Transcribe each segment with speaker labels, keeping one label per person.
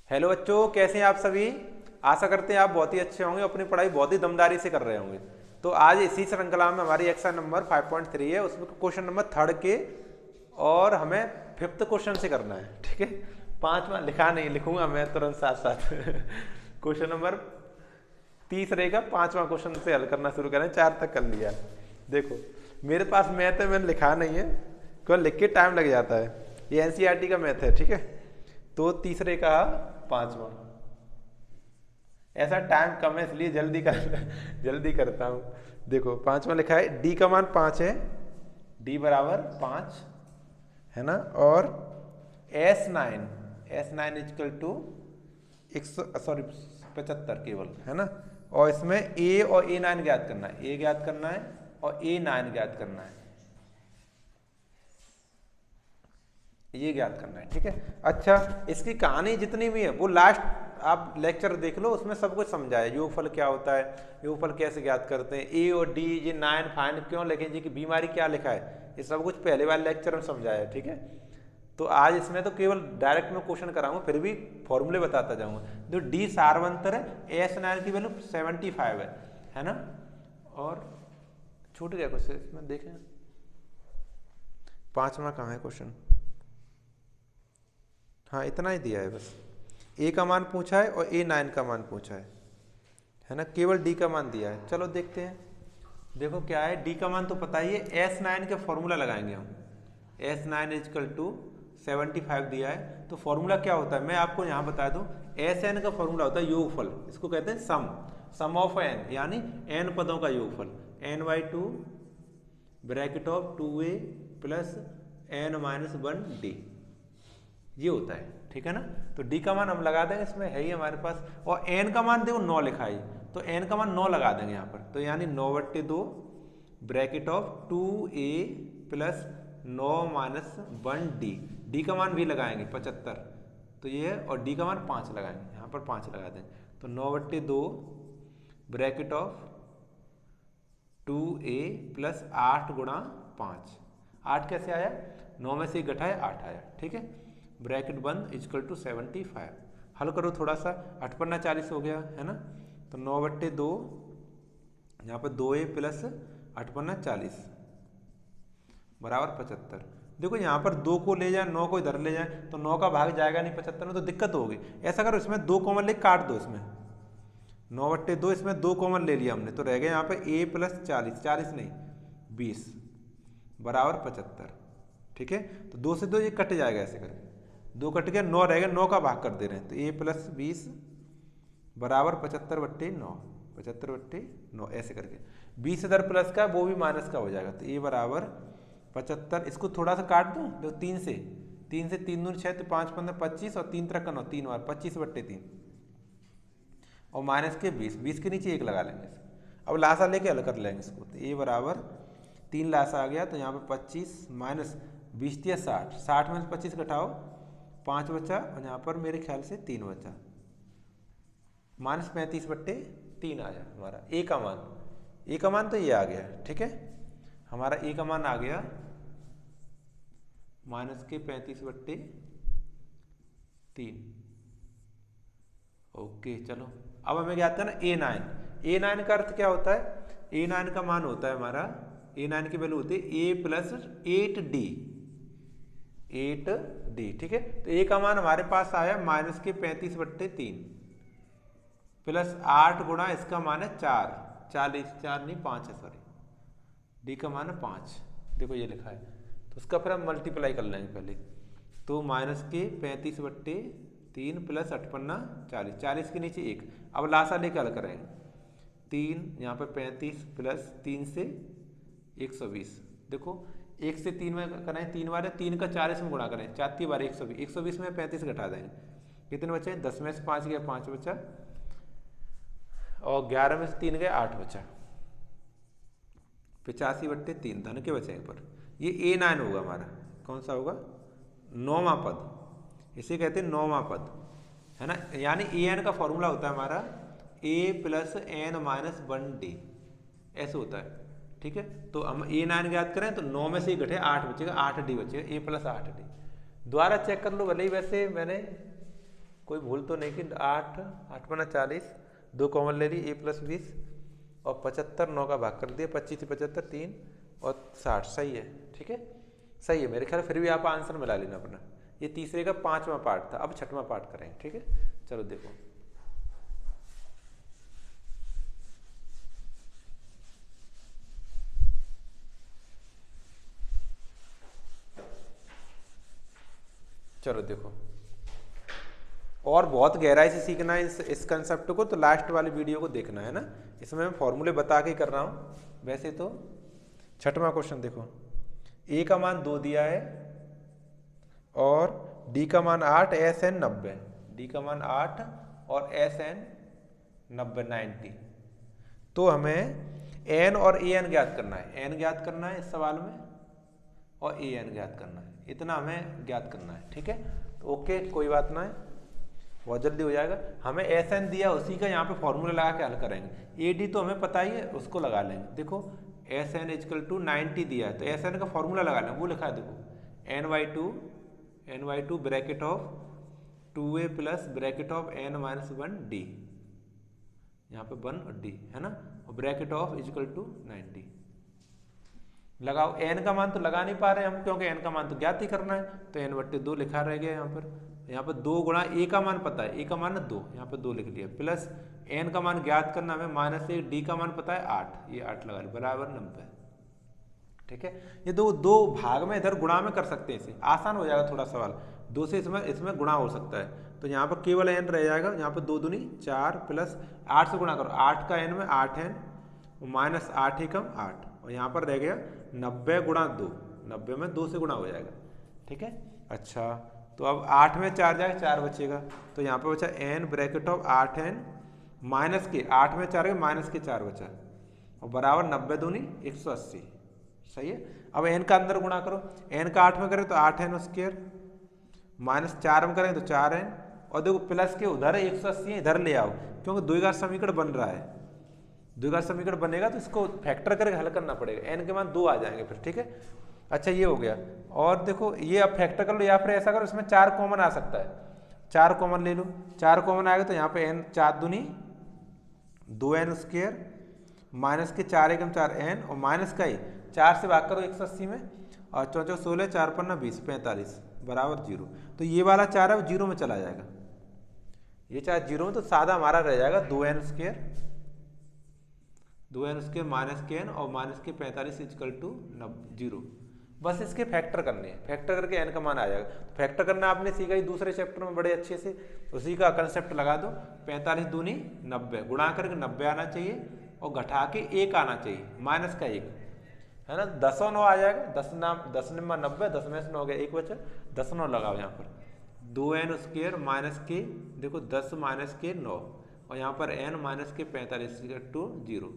Speaker 1: Hello बच्चों, कैसे हैं आप सभी। आशा करते हैं आप बहुत ही अच्छे होंगे, अपनी पढ़ाई बहुत ही दमदारी से कर रहे होंगे। तो आज इसी श्रृंखला में हमारी एक्सरसाइज नंबर 5.3 है, उसमें क्वेश्चन नंबर थर्ड के और हमें फिफ्थ क्वेश्चन से करना है। ठीक है, पांचवा लिखा नहीं, लिखूंगा मैं तुरंत साथ साथ। क्वेश्चन नंबर तीसरे का पांचवा क्वेश्चन से हल करना शुरू करें, 4 तक कर लिया। देखो मेरे पास मैथ है, मैंने लिखा नहीं है, केवल लिख के टाइम लग जाता है। ये एनसीईआरटी का मैथ है। ठीक है, तो तीसरे का पांचवा, ऐसा टाइम कम है इसलिए जल्दी करता हूँ। देखो पांचवा लिखा है, डी का मान 5 है, डी बराबर 5 है ना, और S9 इजकल टू 75 केवल है ना। और इसमें ए और A9 ज्ञात करना है, ए ज्ञात करना है और A9 ज्ञात करना है, ये ज्ञात करना है। ठीक है, अच्छा इसकी कहानी जितनी भी है वो लास्ट आप लेक्चर देख लो, उसमें सब कुछ समझाया। योगफल क्या होता है, योगफल कैसे ज्ञात करते हैं, ए और डी, ये 9 फाइन क्यों लिखें जी की बीमारी क्या लिखा है, ये सब कुछ पहले वाले लेक्चर में समझाया है। ठीक है, तो आज इसमें तो केवल डायरेक्ट में क्वेश्चन कराऊंगा, फिर भी फॉर्मूले बताता जाऊंगा। जो डी सार्वंतर है, S9 की वैल्यू 75 है ना। और छूट गया कुछ इसमें, देखें पांचवा कहाँ है क्वेश्चन। हाँ इतना ही दिया है बस, ए का मान पूछा है और A9 का मान पूछा है ना, केवल डी का मान दिया है। चलो देखते हैं, देखो क्या है। डी का मान तो पता ही है, S9 के फॉर्मूला लगाएंगे हम। S9 इजकल टू 75 दिया है, तो फॉर्मूला क्या होता है मैं आपको यहाँ बता दूँ। Sn का फॉर्मूला होता है योगफल, इसको कहते हैं सम ऑफ n, यानी n पदों का योगफल। n/2 bracket of 2a plus n-1d, ये होता है। ठीक है ना, तो डी का मान हम लगा देंगे, इसमें है ही हमारे पास। और एन का मान देखो 9 लिखा है, तो एन का मान 9 लगा देंगे यहाँ पर, तो यानी 9/2 bracket of 2a plus 9-1d, D का मान भी लगाएंगे 75, तो ये है, और डी का मान 5 लगाएंगे, यहाँ पर 5 लगा देंगे, तो 9/2 ब्रैकेट ऑफ 2a प्लस 8 गुणा 5। 8 कैसे आया, 9 में से घटाया 8 आया। ठीक है, ब्रैकेट बंद इजकल टू 75। हल करो थोड़ा सा, 8×5 40 हो गया है ना, तो 9/2 यहाँ पर 2a प्लस 8×5 40 बराबर 75। देखो यहाँ पर 2 को ले जाए, 9 को इधर ले जाए, तो 9 का भाग जाएगा नहीं 75 में, तो दिक्कत होगी। ऐसा करो, इसमें 2 कॉमन ले काट दो, इसमें 9/2 इसमें 2 कॉमन ले लिया हमने, तो रह गया यहाँ पे a प्लस 40 नहीं 20 बराबर 75। ठीक है, तो 2 से 2 ये कट जाएगा, ऐसे करके 2 कट गया, 9 रह गया, 9 का भाग कर दे रहे हैं, तो a प्लस 20 बराबर 75/9, 75/9 ऐसे करके। 20 इधर प्लस का, वो भी माइनस का हो जाएगा, तो a बराबर 75। इसको थोड़ा सा काट दूं, तो 3 से 3 दूनी 6, तो 5×15 25 और 3 3 9, 3 बार 25/3 और माइनस के 20 के नीचे 1 लगा लेंगे। अब लासा लेके हल कर लेंगे इसको, तो a बराबर 3 लासा आ गया, तो यहाँ पर 25 माइनस 20 या 60 में 25 घटाओ 5 बचा, और यहाँ पर मेरे ख्याल से 3 बचा, -35/3 आ जाए हमारा ए का मान। ए का मान तो ये आ गया। ठीक है, हमारा ए का मान आ गया -35/3। ओके चलो, अब हमें क्या आता है ना A9 का अर्थ क्या होता है, A9 का मान होता है हमारा, A9 की वैल्यू होती है a प्लस 8d। ठीक है, तो ए का मान हमारे पास आया -35/3 प्लस 8 गुणा इसका मान है 4 नहीं 5 है, सॉरी, डी का मान है 5। देखो ये लिखा है, तो उसका फिर हम मल्टीप्लाई कर लेंगे पहले, तो -35/3 प्लस 8×5 40 के नीचे 1। अब लासा लेकर हल करेंगे, 3 यहाँ पर 35 प्लस 3 से 120। देखो 1 से 3 में करें, 3 बार है, 3 का 40 में गुणा करें, 4 बार 120, 120 में 35 घटा देंगे, कितने बचे, 10 में से 5 गया 5 बचा, और 11 में से 3 गए 8 बचा, 85/3 धन के बचेंगे पर। ये A9 होगा हमारा, कौन सा होगा, 9वां पद, इसे कहते हैं 9वां पद है ना। यानी an का फॉर्मूला होता है हमारा a प्लस n-1d, ऐसे होता है। ठीक है, तो हम A9 ज्ञात करें, तो 9 में से ही घटे 8 बचेगा, 8d बचेगा, a प्लस 8d। दोबारा चेक कर लो, भले ही वैसे मैंने कोई भूल तो नहीं कि 8 8 पन्ना 40, 2 कॉमन ले ली, a+20 और 75 9 का भाग कर दिया, 25 से 75 3 और 60, सही है। ठीक है, सही है मेरे ख्याल। फिर भी आप आंसर मिला लेना अपना। ये तीसरे का 5वां पार्ट था, अब 6वां पार्ट करेंगे। ठीक है, चलो देखो। चलो देखो, और बहुत गहराई से सीखना है इस कंसेप्ट को, तो लास्ट वाली वीडियो को देखना है ना। इसमें मैं फॉर्मूले बता के कर रहा हूँ। वैसे तो 6वां क्वेश्चन देखो, a का मान 2 दिया है और d का मान 8, SN 90, d का मान 8 और SN 90। तो हमें n और an ज्ञात करना है, n ज्ञात करना है इस सवाल में और an ज्ञात करना है, इतना हमें ज्ञात करना है। ठीक है, तो ओके, कोई बात ना है, बहुत जल्दी हो जाएगा। हमें SN दिया, उसी का यहाँ पे फॉर्मूला लगा के हल करेंगे। AD तो हमें पता ही है, उसको लगा लेंगे। देखो SN = 90 दिया है, तो SN का फॉर्मूला लगा लेंगे, वो लिखा है देखो, n/2 bracket of 2a plus bracket of n-1d, यहाँ पे 1 और d है ना, और ब्रैकेट ऑफ = 90 लगाओ। n का मान तो लगा नहीं पा रहे हम, क्योंकि n का मान तो ज्ञात ही करना है, तो n/2 लिखा रह गया यहाँ पर 2 गुणा a का मान पता है, a का मान 2, यहाँ पे 2 लिख लिया, प्लस n का मान ज्ञात करना हमें -1, d का मान पता है 8, ये 8 लगा लिया, बराबर 90। ठीक है, ये दो भाग में इधर गुणा में कर सकते हैं, इसे आसान हो जाएगा थोड़ा सवाल, 2 से इसमें गुणा हो सकता है। तो यहाँ पर केवल n रह जाएगा, यहाँ पर 2 दूनी 4 प्लस 8 से गुणा करो, 8 का n में 8n माइनस 8 एकम 8, और यहाँ पर रह गया 90 गुणा 2, 90 में 2 से गुणा हो जाएगा। ठीक है, अच्छा, तो अब 8 में 4 जाएगा, 4 बचेगा, तो यहाँ पे बचा n bracket of 8n minus के 8 में 4 माइनस के 4 बचा, और बराबर 90 दूनी 180, सही है। अब n का अंदर गुणा करो, n का 8 में करें तो 8n² माइनस 4 में करें तो 4n, और देखो प्लस के उधर 180 इधर ले आओ, क्योंकि द्विघात समीकरण बन रहा है, द्विघात समीकरण बनेगा तो इसको फैक्टर करके हल करना पड़ेगा, n के मान 2 आ जाएंगे फिर। ठीक है, अच्छा ये हो गया। और देखो ये अब फैक्टर कर लो, या फिर ऐसा करो, इसमें 4 कॉमन आ सकता है, 4 कॉमन ले लो, 4 कॉमन आएगा तो यहाँ पे n 4 दूनी 2n² माइनस के 4 एकम 4n, और माइनस का ही 4 से भाग करो 180 में, और 4 16 4 पन्ना 20 45 बराबर 0। तो ये वाला 4 है वो 0 में चला जाएगा, ये 4 0 में, तो सादा हमारा रह जाएगा 2n² माइनस के n और माइनस के 45 = 0। बस इसके फैक्टर करने हैं, फैक्टर करके n का मान आ जाएगा। फैक्टर करना आपने सीखा ही दूसरे चैप्टर में बड़े अच्छे से, उसी का कंसेप्ट लगा दो। 45 दूनी 90, गुणा करके 90 आना चाहिए और घटा के 1 आना चाहिए, माइनस का 1 है ना, 10 और 9 आ जाएगा, 10 में 90, 10 में से 9 हो गया, 1 बचा, 10 9 लगाओ यहाँ पर, 2n² माइनस के देखो 10 माइनस के 9, और यहाँ पर n माइनस के 45 = 0।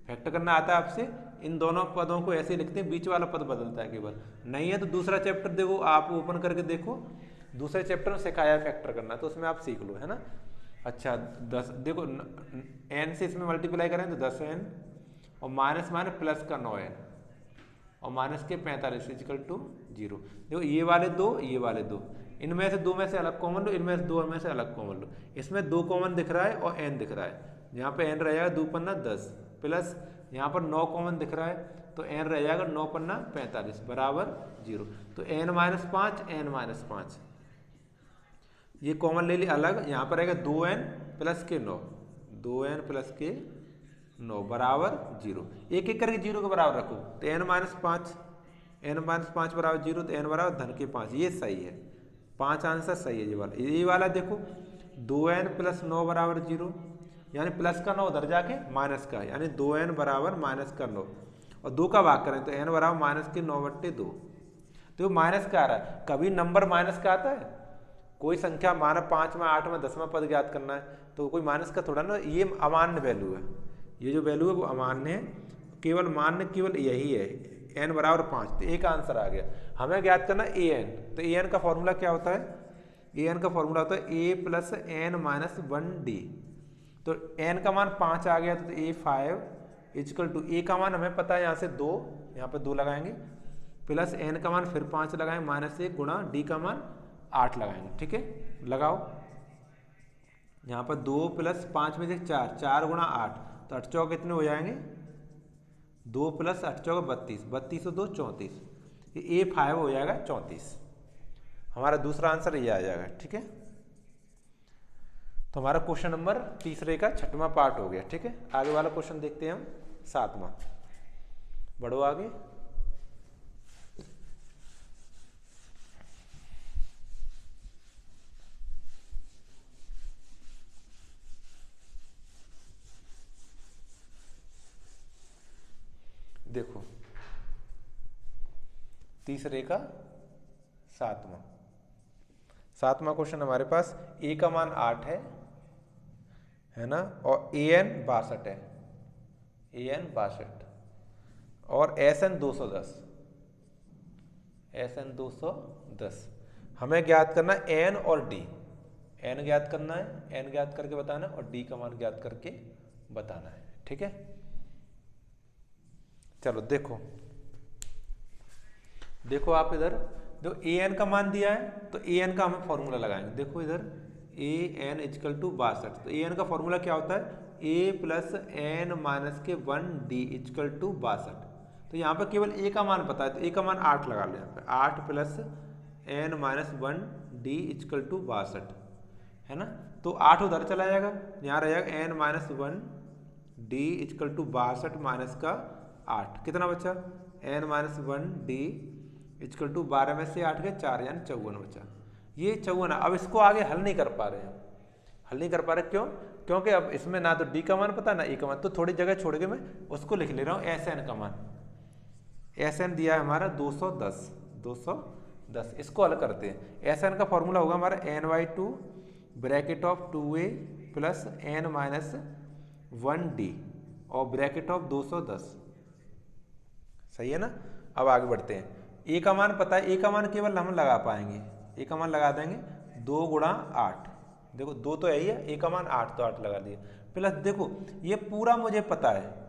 Speaker 1: फैक्टर करना आता है आपसे, इन दोनों पदों को ऐसे लिखते हैं, बीच वाला पद बदलता है केवल, नहीं है तो दूसरा चैप्टर देखो, आप ओपन करके देखो, दूसरे चैप्टर में सिखाया है फैक्टर करना, तो उसमें आप सीख लो, है ना। अच्छा 10 देखो, n से इसमें मल्टीप्लाई करें तो 10n और माइनस माइनस प्लस का 9n और माइनस के 45 = 0। देखो ये वाले 2, ये वाले 2, इनमें से 2 में से अलग कॉमन लो, इनमें से 2 में से अलग कॉमन लो, इसमें 2 कॉमन दिख रहा है और n दिख रहा है, यहाँ पे n रह जाएगा 2 पन्ना 10 प्लस यहाँ पर 9 कॉमन दिख रहा है, तो n रह जाएगा 9 पन्ना 45 बराबर 0। तो n-5 n-5 ये कॉमन ले ली अलग, यहाँ पर रहेगा 2n प्लस के 9, 2n प्लस के 9 बराबर 0। एक एक करके 0 के बराबर रखो, तो n-5 बराबर 0, तो n बराबर धन के 5, ये सही है, 5 आंसर सही है। ये वाला देखो 2n प्लस 9 बराबर 0, यानी प्लस का 9 उधर जाके माइनस का, यानी 2n बराबर माइनस का 9, और 2 का भाग करें तो n बराबर माइनस के 9/2। तो माइनस का आ रहा है, कभी नंबर माइनस का आता है, कोई संख्या माना 5 में 8 में 10वां पद ज्ञात करना है, तो कोई माइनस का थोड़ा ना, ये अमान्य वैल्यू है, ये जो वैल्यू है वो अमान्य है, केवल मान्य केवल यही है, n बराबर 5, तो एक आंसर आ गया। हमें ज्ञात करना an, तो an का फॉर्मूला क्या होता है, an का फॉर्मूला होता है a + n-1d, तो n का मान 5 आ गया, तो a5 = a का मान हमें पता है यहाँ से 2, यहाँ पे 2 लगाएंगे, प्लस n का मान फिर 5 लगाएंगे, -1 गुणा d का मान 8 लगाएंगे। ठीक है, लगाओ, यहाँ पर 2 + 5 में से 4, 4 × 8, तो 8 चौक कितने हो जाएंगे? 2 + 8 चौक 32, 32 और 2 34, ये A5 हो जाएगा 34। हमारा दूसरा आंसर ये आ जाएगा। ठीक है, तो हमारा क्वेश्चन नंबर तीसरे का 6वां पार्ट हो गया। ठीक है, आगे वाला क्वेश्चन देखते हैं हम 7वां। बढ़ो आगे। देखो तीसरे का 7वां क्वेश्चन हमारे पास ए का मान 8 है ना, और AN 62 है, AN 62 और SN 210, SN 210। हमें ज्ञात करना N और D, N ज्ञात करना है, N ज्ञात करके बताना है और D का मान ज्ञात करके बताना है। ठीक है, चलो देखो आप इधर जो AN का मान दिया है, तो AN का हमें फॉर्मूला लगाएंगे। देखो इधर AN = 62, तो AN का फॉर्मूला क्या होता है? A + N - 1D = 62। तो यहाँ पर केवल A का मान पता है, तो A का मान 8 लगा लो। यहाँ पे 8 + N - 1D = 62 है ना, तो 8 उधर चला जाएगा, यहाँ रह जाएगा N - 1D = 62 माइनस का 8, कितना बचा? N - 1D = 12 में से 8 गए 4, यानी 54 बचा। ये 54 है। अब इसको आगे हल नहीं कर पा रहे हैं, हल नहीं कर पा रहे क्यों? क्योंकि अब इसमें ना तो D का मान पता ना E का मान, तो थोड़ी जगह छोड़ के मैं उसको लिख ले रहा हूँ SN का मान। SN दिया है हमारा 210, इसको हल करते हैं। SN का फॉर्मूला होगा हमारा N/2 bracket of 2A + N - 1D और ब्रैकेट ऑफ 210। सही है ना। अब आगे बढ़ते हैं। ए का मान पता है, ए का मान केवल हम लगा पाएंगे, ए का मान लगा देंगे 2 × 8। देखो 2 तो है ही है, ए का मान 8, तो 8 लगा दिए। प्लस देखो ये पूरा मुझे पता है,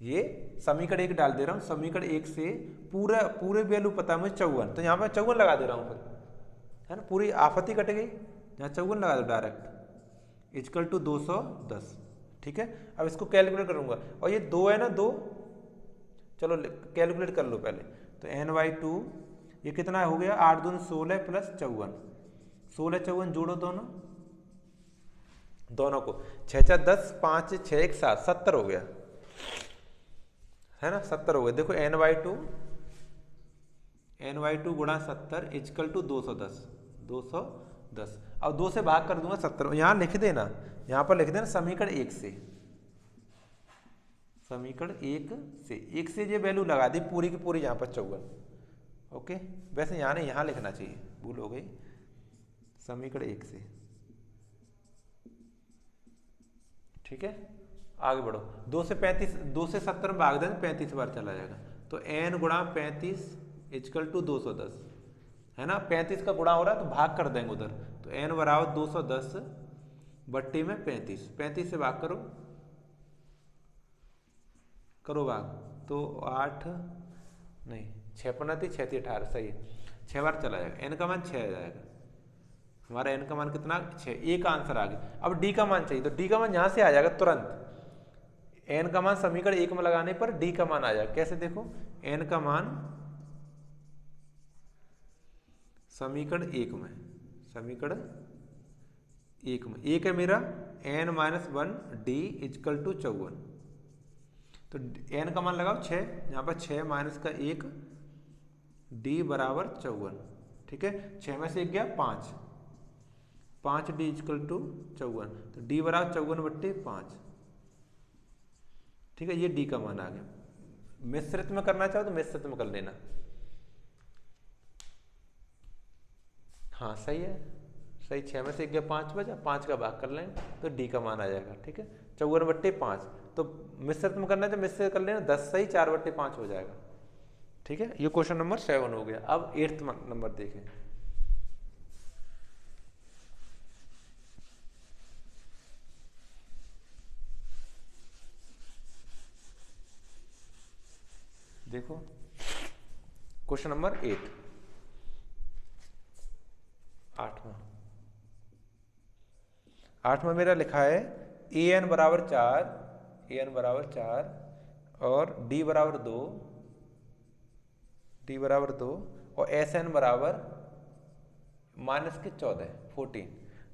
Speaker 1: ये समीकरण 1 डाल दे रहा हूँ, समीकरण 1 से पूरे वैल्यू पता है मुझे 54, तो यहाँ पर 54 लगा दे रहा हूँ फिर, है ना, पूरी आफत ही कट गई, यहाँ 54 लगा दो डायरेक्ट = 210। ठीक है, अब इसको कैलकुलेट करूंगा, और ये 2 है ना, 2, चलो कैलकुलेट कर लो पहले। तो N/2 ये कितना हो गया? 8 दूनी 16 + 54, 16 54 जोड़ो दोनों को, 6 4 10, 5 6 1 7, 70 हो गया, है ना, 70 हो गया। देखो N/2 × 70 = 210। अब 2 से भाग कर दूंगा 70, यहाँ लिख देना, यहाँ पर लिख देना समीकरण 1 से, समीकरण 1 से ये वैल्यू लगा दी पूरी की पूरी यहाँ पर 54। ओके, वैसे यहाँ नहीं, यहाँ लिखना चाहिए, भूल हो गई, समीकरण 1 से। ठीक है, आगे बढ़ो। 2 से 70 में भाग दें 35 बार चला जाएगा, तो N × 35 = 210 है ना, 35 का गुणा हो रहा है तो भाग कर देंगे उधर, तो N = 210 बट्टे में 35, 35 से भाग करो भाग, तो 8 नहीं 6 × 6 = 18, सही है, 6 बार चला जाएगा। N का मान 6 आ जाएगा, हमारा N का मान कितना? 6। ए का आंसर आ गया। अब D का मान चाहिए, तो D का मान यहाँ से आ जाएगा तुरंत। N का मान समीकरण 1 में लगाने पर D का मान आ जाएगा। कैसे? देखो N का मान समीकरण 1 में, समीकरण 1 में, एक है मेरा N - 1D = 54, तो N का मान लगाओ 6, यहाँ पर 6 माइनस का 1, D = 54। ठीक है, 6 में से 1 गया 5, 5D = 54, तो D = 54/5। ठीक है, ये D का मान आ गया। मिश्रित में करना चाहो तो मिश्रित में कर लेना। हाँ सही है, सही, 6 में से 1 गया 5 बचा, 5 का भाग कर लें तो D का मान आ जाएगा। ठीक है, 54/5, तो मिश्रित में करना है तो मिश्रित कर लेना, 10 सही 4/5 हो जाएगा। ठीक है, ये क्वेश्चन नंबर 7 हो गया। अब 8th नंबर देखें। देखो क्वेश्चन नंबर 8, 8वां। 8 में मेरा लिखा है ए एन बराबर 4, ए एन बराबर 4 और डी बराबर 2, डी बराबर 2 और एस एन बराबर -14 14।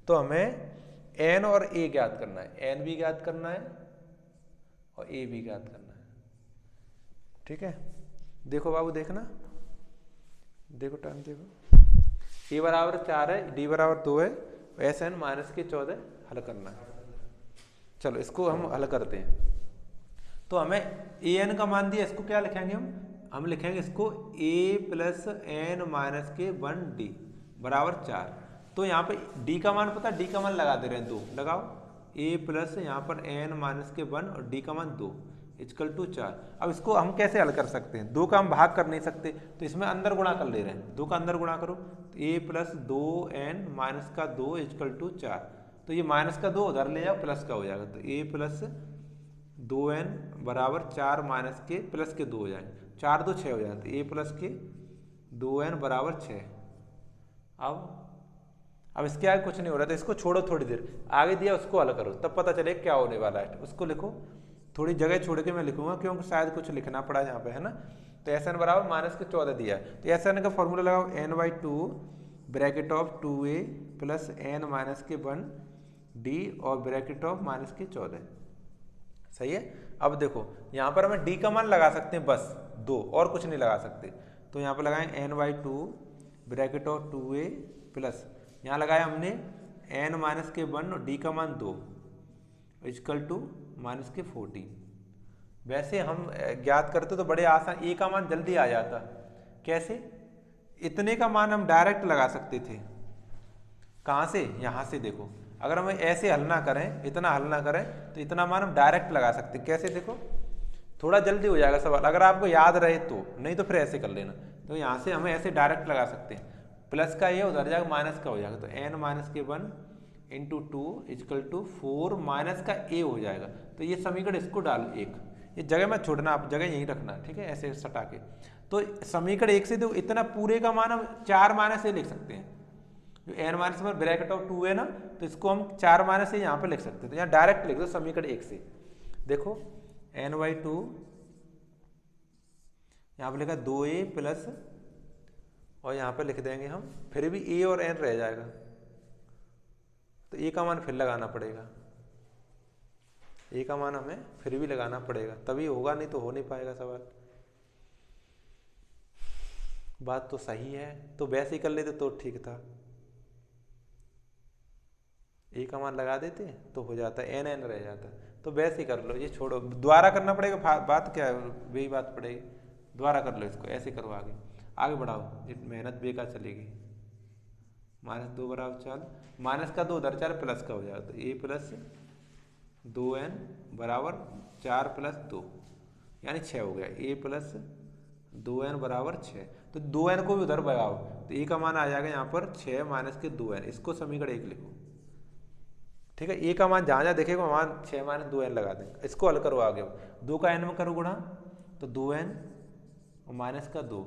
Speaker 1: तो हमें एन और ए ज्ञात करना है, एन भी ज्ञात करना है और ए भी ज्ञात करना है। ठीक है, देखो बाबू देखना, देखो टाइम देखो, ए बराबर 4 है, डी बराबर 2 है, एस एन -14 हल करना है। चलो इसको हम हल करते हैं। तो हमें ए एन का मान दिया, इसको क्या लिखेंगे हम लिखेंगे इसको a प्लस एन माइनस के 1 डी बराबर 4। तो यहाँ पे d का मान पता, d का मान लगा दे रहे हैं 2, लगाओ a प्लस यहाँ पर n माइनस के 1 और d का मान 2 इक्वल टू 4। अब इसको हम कैसे हल कर सकते हैं, 2 का हम भाग कर नहीं सकते तो इसमें अंदर गुणा कर ले रहे हैं, 2 का अंदर गुणा करो तो a प्लस 2n माइनस का 2 इक्वल टू 4। तो ये माइनस का 2 उधर ले जाओ, प्लस का हो जाएगा, तो a प्लस 2n बराबर 4 माइनस के प्लस के 2 हो जाए, 4 2 6 हो जाते, a प्लस के 2n बराबर 6। अब इसके आगे कुछ नहीं हो रहा, तो इसको छोड़ो थोड़ी देर, आगे दिया उसको हल करो तब पता चले क्या होने वाला है। उसको लिखो, थोड़ी जगह छोड़ के मैं लिखूंगा क्योंकि शायद कुछ लिखना पड़ा यहाँ पे, है ना। तो एस एन बराबर -14 दिया है, तो एस एन का फॉर्मूला लगाओ n/2 bracket of 2a plus n minus के 1 डी और ब्रैकेट ऑफ -14। सही है। अब देखो यहाँ पर हमें डी का मान लगा सकते हैं बस 2, और कुछ नहीं लगा सकते। तो यहाँ पर लगाएं n/2 bracket of 2a plus यहाँ लगाया हमने n माइनस के 1 और डी का मान 2 इक्वल टू -14। वैसे हम ज्ञात करते तो बड़े आसान, a का मान जल्दी आ जाता। कैसे, इतने का मान हम डायरेक्ट लगा सकते थे। कहाँ से, यहाँ से देखो, अगर हम ऐसे हल ना करें, इतना हल ना करें तो इतना मान हम डायरेक्ट लगा सकते। कैसे, देखो थोड़ा जल्दी हो जाएगा सवाल, अगर आपको याद रहे तो, नहीं तो फिर ऐसे कर लेना। तो यहाँ से हमें ऐसे डायरेक्ट लगा सकते हैं, प्लस का ये उधर जाएगा, माइनस का हो जाएगा, तो n माइनस के 1 इंटू 2 इक्वल टू 4 माइनस का a हो जाएगा। तो ये समीकरण इसको डाल 1, ये जगह में छोड़ना, आप जगह यहीं रखना, ठीक है, ऐसे सटा के। तो समीकरण 1 से तो इतना पूरे का मान हम 4 माइनस से लिख सकते हैं, जो n माइनस में ब्रैकेट ऑफ 2 है ना, तो इसको हम 4 माइनस से यहाँ पे लिख सकते हैं। तो यहाँ डायरेक्ट लिख दो समीकरण 1 से, देखो n/2 यहाँ पे लिखा 2a प्लस, और यहाँ पे लिख देंगे हम, फिर भी a और n रह जाएगा, तो a का मान फिर लगाना पड़ेगा, a का मान हमें फिर भी लगाना पड़ेगा, तभी होगा, नहीं तो हो नहीं पाएगा सवाल। बात तो सही है, तो वैसे ही कर लेते तो ठीक था, a का मान लगा देते तो हो जाता, n रह जाता। तो वैसे ही कर लो, ये छोड़ो, दोबारा करना पड़ेगा, बात क्या है, वही बात पड़ेगी, दोबारा कर लो इसको, ऐसे करो, आगे बढ़ाओ, ये मेहनत बेकार चलेगी। -2 बराबर 4, माइनस का 2 उधर 4 प्लस का हो जाएगा, तो a प्लस 2n बराबर 4 प्लस 2 यानी 6 हो गया, a प्लस 2n बराबर 6। तो 2n को भी उधर भगाओ तो a का मान आ जाएगा यहाँ पर 6 माइनस के 2n, इसको समीकरण 1 लिखो, ठीक है। a का मान जहाँ जहाँ देखेगा वहाँ 6 माइनस 2n लगा देंगे, इसको हल करो आगे, 2 का n में करो गुणा, तो 2n और माइनस का 2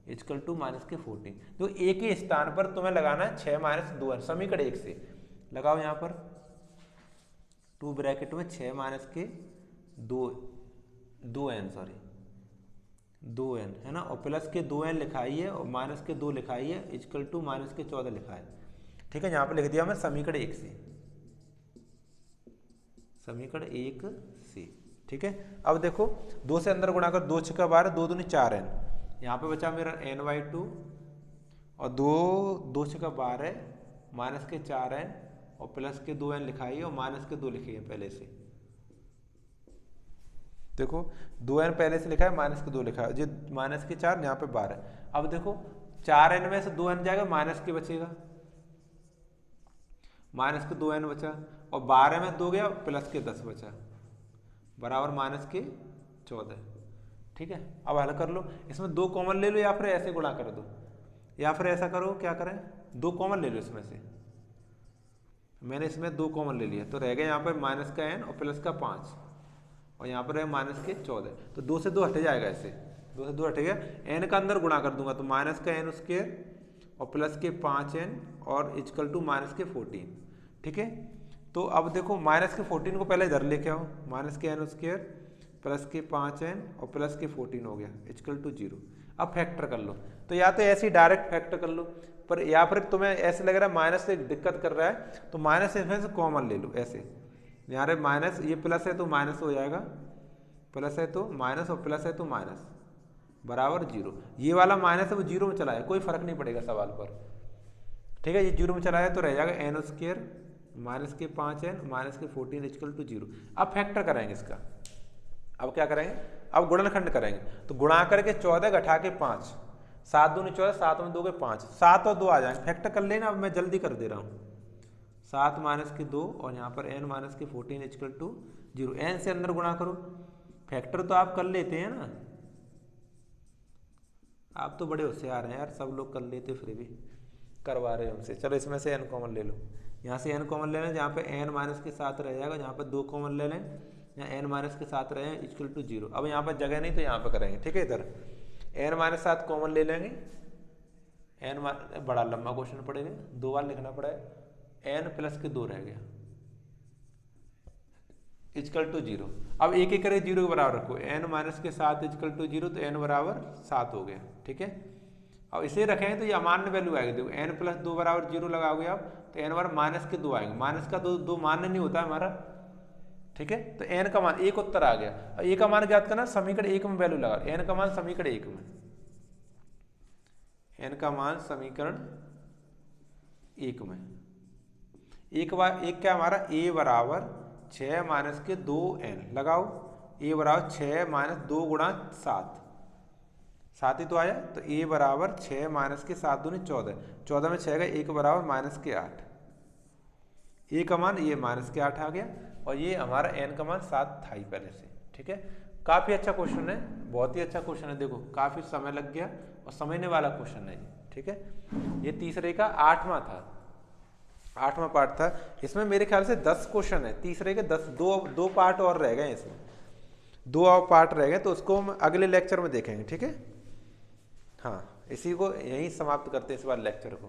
Speaker 1: इक्वल टू -14। तो a के स्थान पर तुम्हें लगाना है 6 माइनस 2n, समीकरण 1 से लगाओ यहाँ पर 2 ब्रैकेट में 6 माइनस के 2n है ना, और प्लस के 2n लिखाई है और माइनस के 2 लिखाई है, इक्वल टू -14 लिखा है, ठीक है। यहाँ पे लिख दिया मैं समीकरण 1 से, समीकरण 1 से, ठीक है। अब देखो 2 से अंदर गुणा कर, 2 6 12, 2 दूनी 4n, यहाँ पे बचा मेरा n/2 और 2 6 12 माइनस के 4n और प्लस के 2n लिखाई है और माइनस के 2 लिखी है पहले से। देखो 2n पहले से लिखा है, माइनस के 2 लिखा है, जो माइनस के 4 यहाँ पे 12। अब देखो 4n में से 2n जाएगा, माइनस के बचेगा, माइनस के 2n बचा, और 12 में 2 गया, प्लस के 10 बचा, बराबर -14, ठीक है। अब हल कर लो, इसमें 2 कॉमन ले लो या फिर ऐसे गुणा कर दो, या फिर ऐसा करो, क्या करें, 2 कॉमन ले लो इसमें से। मैंने इसमें 2 कॉमन ले लिया, तो रह गया यहाँ पर माइनस का n और प्लस का 5, और यहाँ पर है -14, तो 2 से 2 हट जाएगा, ऐसे 2 से 2 हट गया, n का अंदर गुणा कर दूंगा, तो माइनस का n स्क्वायर और प्लस के 5n और इक्वल टू -14, ठीक है। तो अब देखो माइनस के 14 को पहले इधर लेके आओ, माइनस के n स्क्वायर प्लस के 5n और प्लस के 14 हो गया इक्वल टू 0। अब फैक्टर कर लो, तो या तो ऐसे ही डायरेक्ट फैक्टर कर लो, पर या फिर तुम्हें ऐसे लग रहा है माइनस से दिक्कत कर रहा है तो माइनस इसमें से कॉमन ले लो। ऐसे यहाँ रे माइनस, ये प्लस है तो माइनस हो जाएगा, प्लस है तो माइनस और प्लस है तो माइनस बराबर 0। ये वाला माइनस है वो 0 में चला है, कोई फर्क नहीं पड़ेगा सवाल पर, ठीक है। ये 0 में चला है तो रह जाएगा n स्क्वायर माइनस के 5n माइनस के 14 इक्वल टू 0। अब फैक्टर कराएंगे इसका, अब क्या करेंगे, अब गुणनखंड करेंगे। तो गुणा करके 14 घटा के 5, 7 दूनी 14, 7 में 2 के 5, 7 और 2 आ जाएंगे। फैक्टर कर लेना, अब मैं जल्दी कर दे रहा हूँ। 7 माइनस के 2 और यहाँ पर n माइनस के 14 इक्वल टू 0। n से अंदर गुणा करो, फैक्टर तो आप कर लेते हैं ना, आप तो बड़े होशियार हैं यार, सब लोग कर लेते फिर भी करवा रहे हो हमसे। चलो इसमें से n कॉमन ले लो, यहाँ से n कॉमन ले लें, जहाँ पे n माइनस के साथ रह जाएगा, यहाँ पर 2 कॉमन ले लें, यहाँ n माइनस के साथ रहे इक्वल टू 0। अब यहाँ पर जगह नहीं तो यहाँ पर करेंगे, ठीक है। इधर n माइनस 7 कॉमन ले लेंगे, n बड़ा लंबा क्वेश्चन पड़ेगा, 2 बार लिखना पड़ा है, n प्लस के 2 रह गया इक्वल टू 0। अब एक एक करे 0 के बराबर रखो, n माइनस के 7 इक्वल टू 0, तो n बराबर 7 हो गया, ठीक है। अब इसे रखेंगे तो ये अमान्य वैल्यू आएगी, देखो n प्लस 2 बराबर 0 लगाओगे आप तो n बराबर माइनस के 2 आएंगे, माइनस का 2 मान्य नहीं होता हमारा, ठीक है। तो n का मान 1 उत्तर आ गया। और a का मान ज्ञात करना, समीकरण 1 में वैल्यू लगा, n का मान समीकरण 1 में, n का मान समीकरण 1 में, एक क्या हमारा a बराबर 6 माइनस के 2n लगाओ, a बराबर 6 माइनस 2 गुणा 7, 7 ही तो आया, तो a बराबर 6 माइनस के 7 दूनी 14, 14 में 6 गए, 1 बराबर माइनस के 8, a का मान ये माइनस के 8 आ गया, और ये हमारा n का मान 7 था ही पहले से, ठीक है। काफ़ी अच्छा क्वेश्चन है, बहुत ही अच्छा क्वेश्चन है, देखो काफ़ी समय लग गया और समझने वाला क्वेश्चन है ये, ठीक है। ये तीसरे का 8वां था, 8वां पार्ट था। इसमें मेरे ख्याल से 10 क्वेश्चन है, तीसरे के 10, दो पार्ट और रह गए, इसमें 2 और पार्ट रह गए, तो उसको हम अगले लेक्चर में देखेंगे, ठीक है। हाँ, इसी को यहीं समाप्त करते हैं इस बार लेक्चर को।